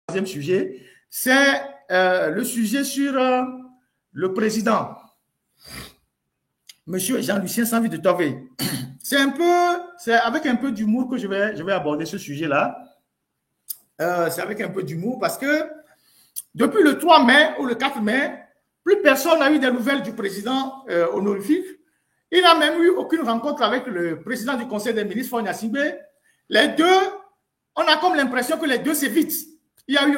troisième sujet, c'est le sujet sur le président, Monsieur Jean-Lucien Sanvi de Tové. C'est avec un peu d'humour que je vais aborder ce sujet-là. C'est avec un peu d'humour parce que depuis le 3 mai ou le 4 mai, plus personne n'a eu des nouvelles du président honorifique. Il n'a même eu aucune rencontre avec le président du Conseil des ministres, Faure Gnassingbé. Les deux, on a comme l'impression que les deux s'évitent. Il n'y a eu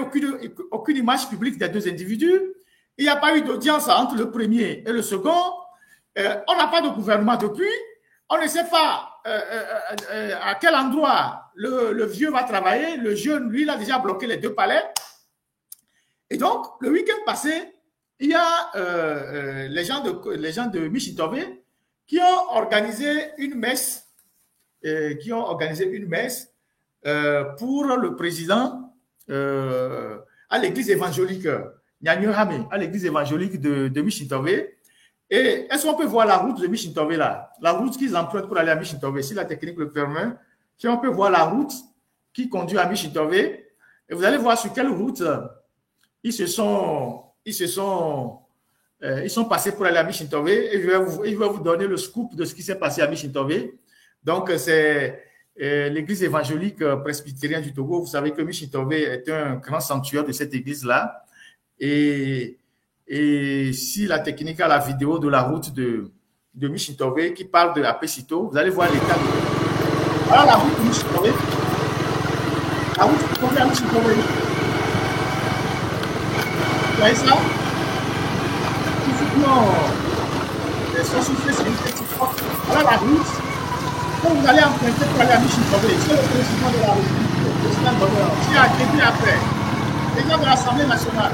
aucune image publique des deux individus. Il n'y a pas eu d'audience entre le premier et le second. On n'a pas de gouvernement depuis. On ne sait pas à quel endroit le vieux va travailler. Le jeune, lui, il a déjà bloqué les deux palais. Et donc, le week-end passé, il y a les gens de Michel Tové qui ont organisé une messe, pour le président à l'église évangélique Nyanyurame, à l'église évangélique de Michel Tové. Et est-ce qu'on peut voir la route de Michel Tové là? La route qu'ils empruntent pour aller à Michel Tové, si la technique le permet. Si on peut voir la route qui conduit à Michel Tové, et vous allez voir sur quelle route ils sont passés pour aller à Michel Tové, et je vais vous donner le scoop de ce qui s'est passé à Michel Tové. Donc, c'est l'église évangélique presbytérienne du Togo. Vous savez que Michel Tové est un grand sanctuaire de cette église-là. Et si la technique a la vidéo de la route de Michel Tové qui parle de Apesito, vous allez voir l'état de... Voilà la route de Michel Tové. La route qui conduit à Michel Tové. Vous voyez ça? Voilà la route. Quand vous allez emprunter pour aller à Michel Tové, c'est le président de la République, le président d'honneur, qui a accueilli après, président de l'Assemblée nationale.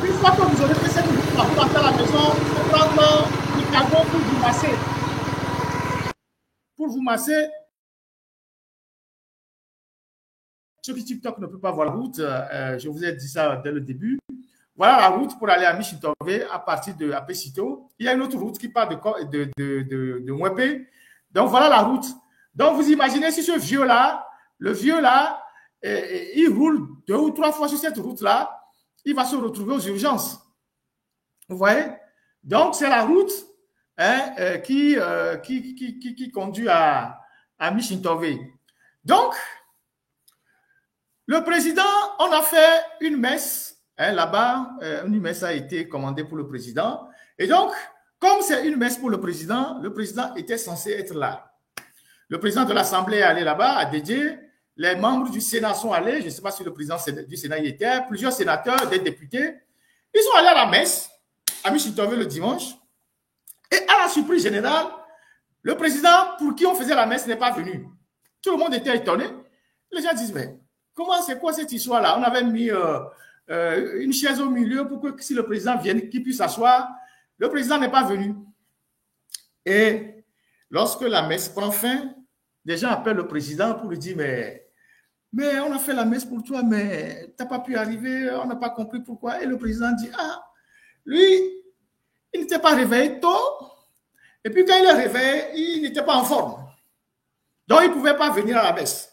Une fois que vous aurez fait cette route-là, vous rentrez à la maison, vous prendre le carton pour vous masser. Pour vous masser. Ceux qui TikTok ne peuvent pas voir la route, je vous ai dit ça dès le début. Voilà la route pour aller à Michel Tové à partir de Apesito. Il y a une autre route qui part de Mwepé. Donc, voilà la route. Donc, vous imaginez si ce vieux-là, il roule 2 ou 3 fois sur cette route-là, il va se retrouver aux urgences. Vous voyez? Donc, c'est la route qui conduit à Michel Tové. Donc, le président, on a fait une messe là-bas. Une messe a été commandée pour le président. Et donc, comme c'est une messe pour le président était censé être là. Le président de l'Assemblée est allé là-bas, à Dédié. Les membres du Sénat sont allés. Je ne sais pas si le président du Sénat y était. Plusieurs sénateurs, des députés. Ils sont allés à la messe, à Michel Tové le dimanche. Et à la surprise générale, le président pour qui on faisait la messe n'est pas venu. Tout le monde était étonné. Les gens disent, mais comment, c'est quoi cette histoire-là? On avait mis une chaise au milieu pour que si le président vienne, qu'il puisse s'asseoir. Le président n'est pas venu. Et lorsque la messe prend fin, les gens appellent le président pour lui dire, mais on a fait la messe pour toi, mais tu n'as pas pu arriver, on n'a pas compris pourquoi. Et le président dit, lui, il n'était pas réveillé tôt. Et puis quand il est réveillé, il n'était pas en forme. Donc, il ne pouvait pas venir à la messe.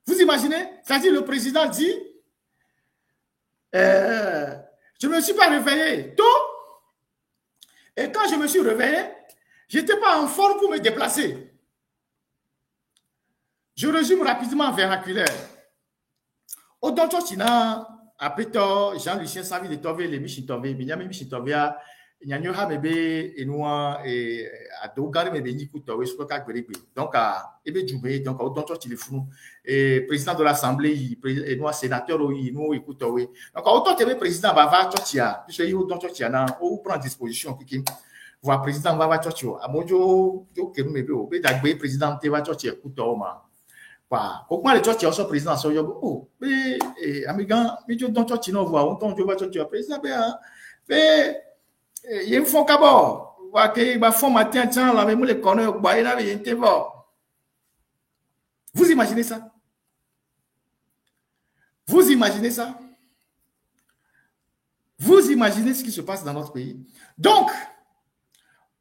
Vous imaginez? C'est-à-dire, le président dit, je ne me suis pas réveillé tôt. Et quand je me suis réveillé, je n'étais pas en forme pour me déplacer. Je résume rapidement en vernaculaire. Au Doncho China, après Jean-Lucien Sanvi de Tové, les Michel Tové, Binyami Michel Tové, Nyanyoha Mebe, Enoua, et à Dogari Mebe Nikou Tové, je crois que donc à Ebe Djoubé, donc au Doncho Chilifou, et président de l'Assemblée, Enoua sénateur, Enoua écoute Tové. Donc autant que le président Bava Tchotia, puisque il y a Doncho Chiana, on prend disposition, qui voit président Bava Tchotio, à Mojo, Kerumebe, Bedagbe, président Teva Tchotia, Koutoma. Comment les Tchotio sont présidents, oh, mais, amigan, mais je donne Tchotino, voir, on tombe, je vois Tchotio, président, mais, il y a un fond cabot, voir qu'il va fond matin, tiens, la même les connaît, il y a un tévo. Vous imaginez ça? Vous imaginez ça? Vous imaginez ce qui se passe dans notre pays? Donc,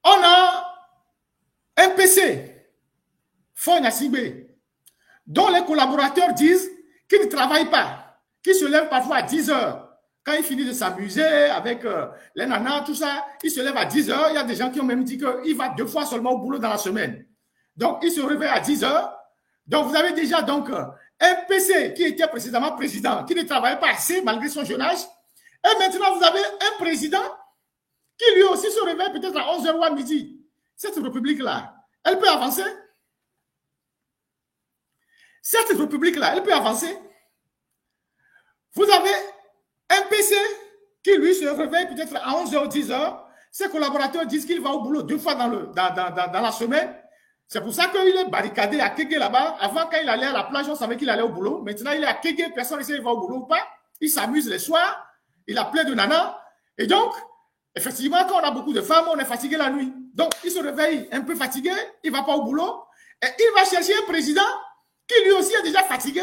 on a un PC, Faure Gnassingbé, dont les collaborateurs disent qu'il ne travaille pas, qui se lève parfois à 10 heures. Quand il finit de s'amuser avec les nanas, tout ça, il se lève à 10 heures. Il y a des gens qui ont même dit qu'il va 2 fois seulement au boulot dans la semaine. Donc, il se réveille à 10 heures. Donc, vous avez déjà donc un PC qui était précédemment président, qui ne travaillait pas assez malgré son jeune âge. Et maintenant, vous avez un président qui lui aussi se réveille peut-être à 11 heures ou à midi. Cette république-là, elle peut avancer. Cette république-là, elle peut avancer. Vous avez un PC qui, lui, se réveille peut-être à 11h ou 10h. Ses collaborateurs disent qu'il va au boulot 2 fois dans la semaine. C'est pour ça qu'il est barricadé à Kégué là-bas. Avant, quand il allait à la plage, on savait qu'il allait au boulot. Maintenant, il est à Kégué, personne ne sait s'il va au boulot ou pas. Il s'amuse les soirs. Il a plein de nanas. Et donc, effectivement, quand on a beaucoup de femmes, on est fatigué la nuit. Donc, il se réveille un peu fatigué. Il ne va pas au boulot. Et il va chercher un président qui lui aussi est déjà fatigué.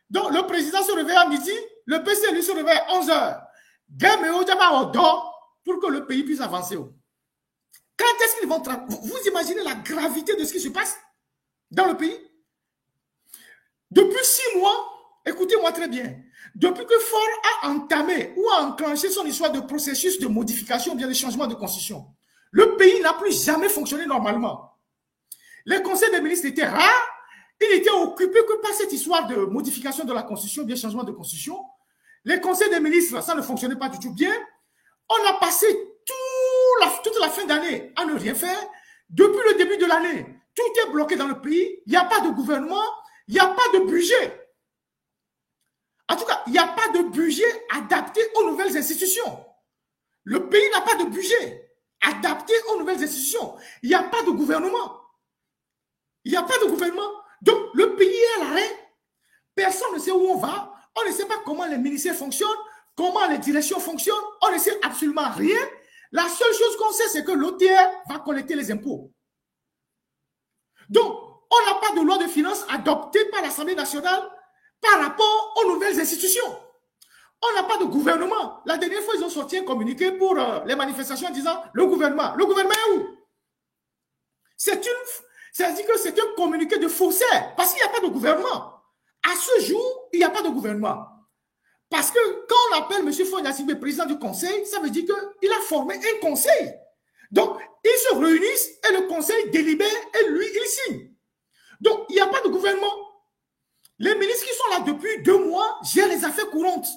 Donc, le président se réveille à midi. Le PC, lui, se réveille à 11h. Pour que le pays puisse avancer. Quand est-ce qu'ils vont travailler? Vous imaginez la gravité de ce qui se passe dans le pays? Depuis 6 mois, écoutez-moi très bien, depuis que Ford a entamé ou a enclenché son histoire de processus de modification, bien de changement de constitution, le pays n'a plus jamais fonctionné normalement. Les conseils des ministres étaient rares. Il était occupé que par cette histoire de modification de la constitution, bien changement de constitution. Les conseils des ministres, ça ne fonctionnait pas du tout bien. On a passé toute la fin d'année à ne rien faire. Depuis le début de l'année, tout est bloqué dans le pays. Il n'y a pas de gouvernement, il n'y a pas de budget. En tout cas, il n'y a pas de budget adapté aux nouvelles institutions. Le pays n'a pas de budget adapté aux nouvelles institutions. Il n'y a pas de gouvernement. Il n'y a pas de gouvernement. Donc, le pays est à l'arrêt. Personne ne sait où on va. On ne sait pas comment les ministères fonctionnent, comment les directions fonctionnent. On ne sait absolument rien. La seule chose qu'on sait, c'est que l'OTR va collecter les impôts. Donc, on n'a pas de loi de finances adoptée par l'Assemblée nationale par rapport aux nouvelles institutions. On n'a pas de gouvernement. La dernière fois, ils ont sorti un communiqué pour les manifestations en disant le gouvernement. Le gouvernement est où? C'est-à-dire que c'est un communiqué de faussaire parce qu'il n'y a pas de gouvernement. À ce jour, il n'y a pas de gouvernement. Parce que quand on appelle M. Fonya-Sibé président du conseil, ça veut dire qu'il a formé un conseil. Donc, ils se réunissent et le conseil délibère et lui, il signe. Donc, il n'y a pas de gouvernement. Les ministres qui sont là depuis 2 mois gèrent les affaires courantes.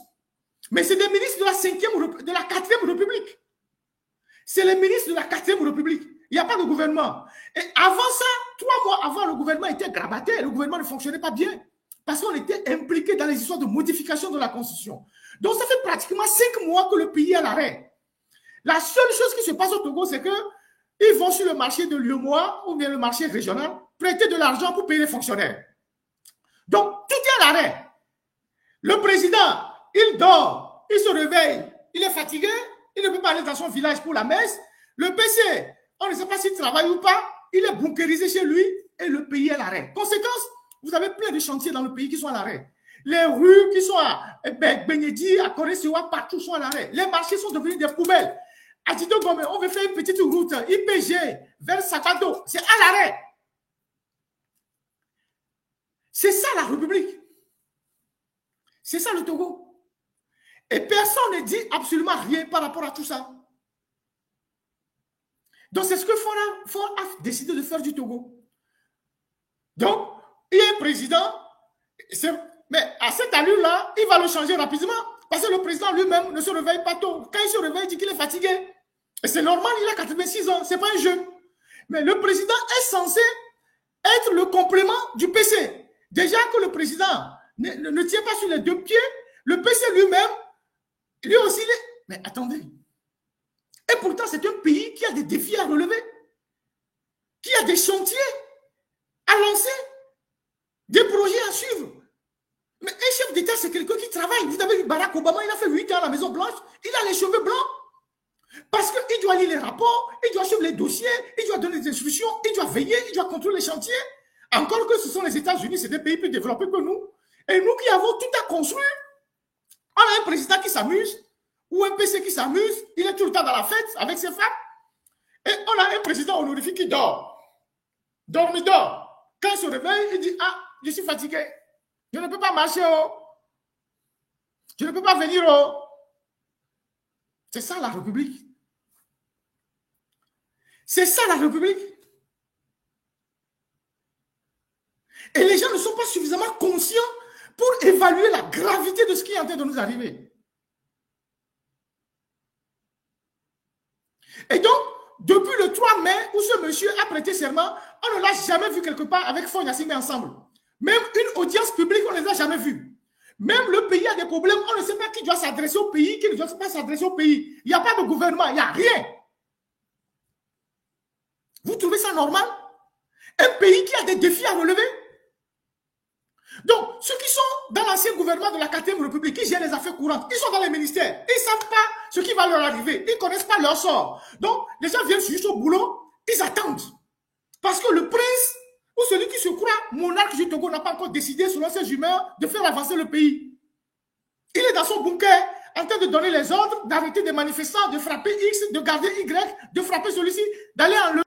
Mais c'est des ministres de la 4e République. C'est les ministres de la 4e République. Il n'y a pas de gouvernement. Et avant ça, 3 mois avant, le gouvernement était gravaté. Le gouvernement ne fonctionnait pas bien. Parce qu'on était impliqué dans les histoires de modification de la Constitution. Donc, ça fait pratiquement 5 mois que le pays est à l'arrêt. La seule chose qui se passe au Togo, c'est qu'ils vont sur le marché de l'UEMOA ou bien le marché régional prêter de l'argent pour payer les fonctionnaires. Donc, tout est à l'arrêt. Le président, il dort, il se réveille, il est fatigué, il ne peut pas aller dans son village pour la messe. Le PC, on ne sait pas s'il travaille ou pas, il est bunkérisé chez lui et le pays est à l'arrêt. Conséquence, vous avez plein de chantiers dans le pays qui sont à l'arrêt. Les rues qui sont à Benyedi, à Corée-Sewa, partout sont à l'arrêt. Les marchés sont devenus des poubelles. À Tito Gomé, on veut faire une petite route IPG vers Sakado. C'est à l'arrêt. C'est ça la République. C'est ça le Togo. Et personne ne dit absolument rien par rapport à tout ça. Donc c'est ce que Ford a décidé de faire du Togo. Donc, il y a un président, mais à cette allure-là, il va le changer rapidement. Parce que le président lui-même ne se réveille pas tôt. Quand il se réveille, il dit qu'il est fatigué. Et c'est normal, il a 86 ans, ce n'est pas un jeu. Mais le président est censé être le complément du PC. Déjà que le président ne tient pas sur les 2 pieds, le PC lui-même, lui aussi, mais attendez. Et pourtant, c'est un pays qui a des défis à relever, qui a des chantiers à lancer, des projets à suivre. Mais un chef d'État, c'est quelqu'un qui travaille. Vous avez vu Barack Obama, il a fait 8 ans à la Maison-Blanche, il a les cheveux blancs. Parce qu'il doit lire les rapports, il doit suivre les dossiers, il doit donner des instructions, il doit veiller, il doit contrôler les chantiers. Encore que ce sont les États-Unis, c'est des pays plus développés que nous. Et nous qui avons tout à construire, on a un président qui s'amuse, ou un PC qui s'amuse, il est tout le temps dans la fête avec ses femmes. Et on a un président honorifique qui dort. Il dort. Quand il se réveille, il dit, ah, je suis fatigué. Je ne peux pas marcher. Oh. Je ne peux pas venir au... C'est ça la République. C'est ça la République. Et les gens ne sont pas suffisamment conscients pour évaluer la gravité de ce qui est en train de nous arriver. Et donc, depuis le 3 mai, où ce monsieur a prêté serment, on ne l'a jamais vu quelque part avec Faure Gnassingbé ensemble. Même une audience publique, on ne les a jamais vus. Même le pays a des problèmes, on ne sait pas qui doit s'adresser au pays, qui ne doit pas s'adresser au pays. Il n'y a pas de gouvernement, il n'y a rien. Vous trouvez ça normal? Un pays qui a des défis à relever? Donc, ceux qui sont dans l'ancien gouvernement de la 4e République, qui gèrent les affaires courantes, ils sont dans les ministères. Ils ne savent pas ce qui va leur arriver. Ils ne connaissent pas leur sort. Donc, les gens viennent juste au boulot, ils attendent. Parce que le prince ou celui qui se croit monarque du Togo n'a pas encore décidé, selon ses humeurs, de faire avancer le pays. Il est dans son bunker, en train de donner les ordres, d'arrêter des manifestants, de frapper X, de garder Y, de frapper celui-ci, d'aller enlever